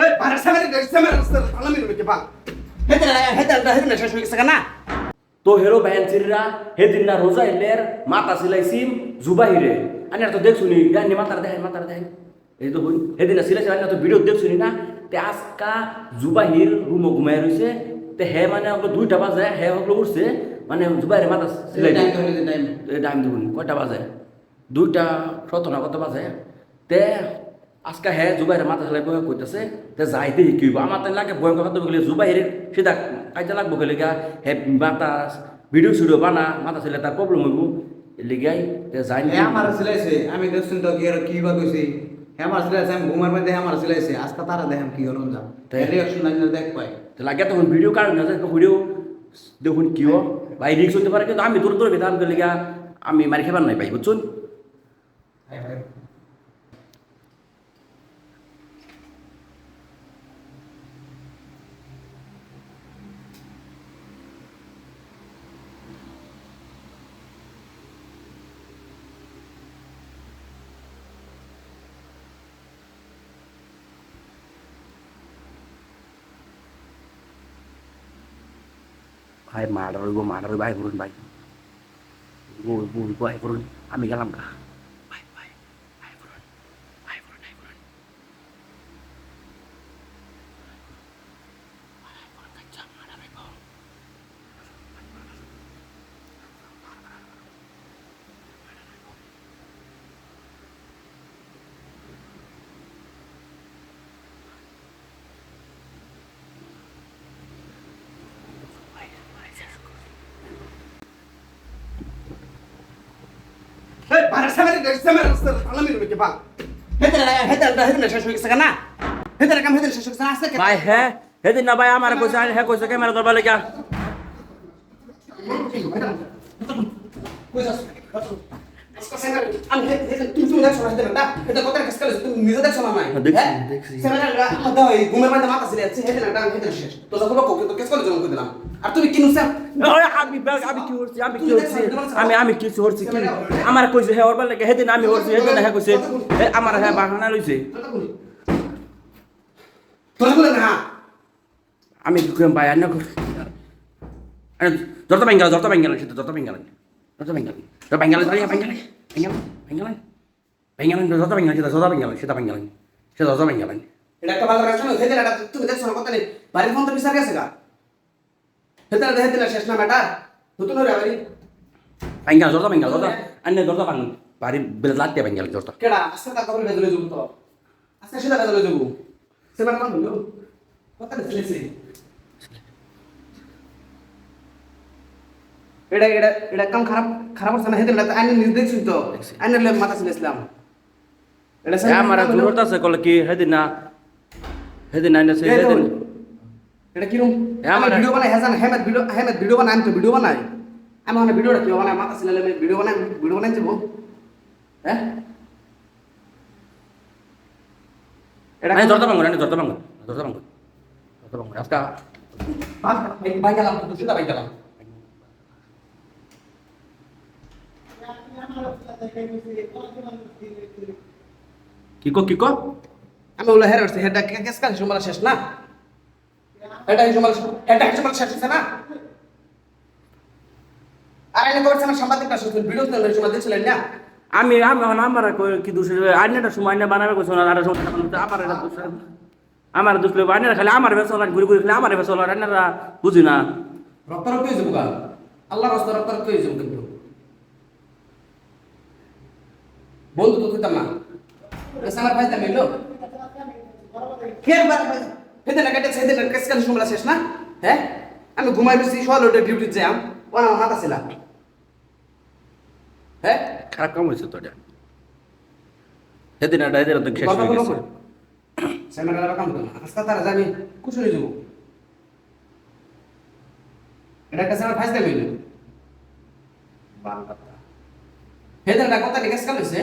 এই বারে সামনে আলামিন কে বা হেতে শেষ হয়ে গেছে না তো হেরো বায়ানচিররা হেদিন না রোজা এলের মাতা সিলাইছিম জুবাহিরে আনি তো দেখছুনি গানি মাতার দেখেন এই তো হেদিন সিলাইছি আনি তো ভিডিও দেখছুনি না তে আজকা জুবাহির রুমো ঘুমাই রইছে তে হে মানে ওগুলো 2টা বাজে হে ওগুলো উঠছে মানে জুবাহিরে মাতা সিলাই টাইম দেখুন কয়টা বাজে 2টা 17 না কত বাজে তে আজকে হে জুবাইরের মাথা খেলাই বয় কইতেছে তে যাইতে কি আমার তাই লাগে ভয়ঙ্কর কথা বলে জুবাইরের সেটা কাইতে লাগবো গেলে গা হে মাথা ভিডিও সিডিও বানা মাথা ছেলে তার প্রবলেম হইব লিগাই তে যাই আমার সিলাইছে আমি দেখছেন তো কি বা কইছি আমার সিলাইছে আমি ঘুমার মধ্যে আমার সিলাইছে আজকে তারা দেখেন কি হরন যা রিঅ্যাকশন লাইন দেখ পাই তো লাগে তখন ভিডিও কারণ না ভিডিও দেখুন কি ও ভাই রিক্স হইতে পারে কিন্তু আমি দূর বেতাম গেলে গা আমি মারি খাবার নাই পাই বুঝছুন ভাই মার্ডার হইব ভাই করুন ভাই ভাই করুন আমি গেলাম গা ভাই ভাই ভাই করুন ভাই করুন ভাই করুন মার্ডার হইব এই বারে সামনে আলামিন কে বা হেতে শেষ হয়ে গেছে না হেতে শেষ হয়ে গেছে না আজকে ভাই হ্যাঁ হেদিন না ভাই আমার কইছে হ্যাঁ কইছে ক্যামেরা ধরবা লাগা আমি তুমি দেখছো না হেতে কথা কাজ করে তুমি নিজে দেখছো না নাই দেখছি সেমেরা দাও এই ঘুমের মধ্যে মাথা ছিলে আছে হেতে শেষ তো যখন কোকে তো কেস করে জমা করে দিলাম আর তুমি কি নুসা আমি কি করছি আমি কিছু করছি কি আমার কইছে হ্যাঁ ওর লাগে হেদিন আমি করছি হেদিন হ্যাঁ কইছে আমার হ্যাঁ বাহানা লইছে তোরা বলে না আমি কি কইম ভাই আন্না যত বেঙ্গল সেটা যত বেঙ্গল যত বেঙ্গল এটা একটা ভালো রাস্তা নয় হেতে এটা তুমি দেখছো না কথা নেই বাড়ির ফোন তো বিচার গেছে গা হেতে শেষ না ম্যাটার নতুন হরে বাড়ি বেঙ্গল আন্না যত বাঙ্গল বাড়ি বেলা লাগতে বেঙ্গল যত কেডা আজকে তা কবে বেদলে যাব তো আজকে সেটা বেদলে যাব সেমার নাম হলো কথা নেই এটা কাম খারাপ হচ্ছে না হেতে আইনে নিজ দেখছিস তো আইনের লে মাথা ছিল ইসলাম এটা আমার জরুরত আছে কল কি হেদিন আইনা সে হেদিন এটা কি রুম আমার ভিডিও বানাই হাসান হেমেদ ভিডিও বানাই আমি তো ভিডিও বানাই আমি মানে ভিডিওটা কি বানাই মাথা ছিল ভিডিও বানাই যাব হ্যাঁ এটা আমি যত বাঙ্গল আজকা বাই গেলাম তো সেটা বাই গেলাম কি কো আমি বলে হেরে উঠছি হেডটা কেস কাল সময় শেষ না হেডটা সময় শেষ হচ্ছে না আর এনে করছে আমার সাংবাদিকটা শুনছেন ভিডিও সময় দেখছিলেন না আমি আমার কি দোষ আইনাটা সময় আইনা বানাবে কইছ না আর আমার এটা দোষ আমার দোষ লইব আইনারা খালি আমার বেসল ঘুরে ঘুরে খালি আমার বেসল আইনারা বুঝি না রক্তারক্ত হয়ে যাবো গা আল্লাহ রাস্তা রক্তারক্ত হয়ে যাবো কিন্তু বন্ধু তো কইতাম না আমার ভাই তা মিললো কে বার হেতে না কেটে হেতে কেস কাল সময় শেষ না হ্যাঁ আমি ঘুমাই বসি সকালে ডিউটি যাই ওনা মাথা ছিল হ্যাঁ খারাপ কাম হয়েছে তো এটা হেদিন তো শেষ হয়ে গেছে সেমিনার কাম করলাম আজকে তারা জানি কুছুরি যাব এটা কাছে আমার ফাইজ দেবে বাল কথা হেতে না কথা কেস কাল হইছে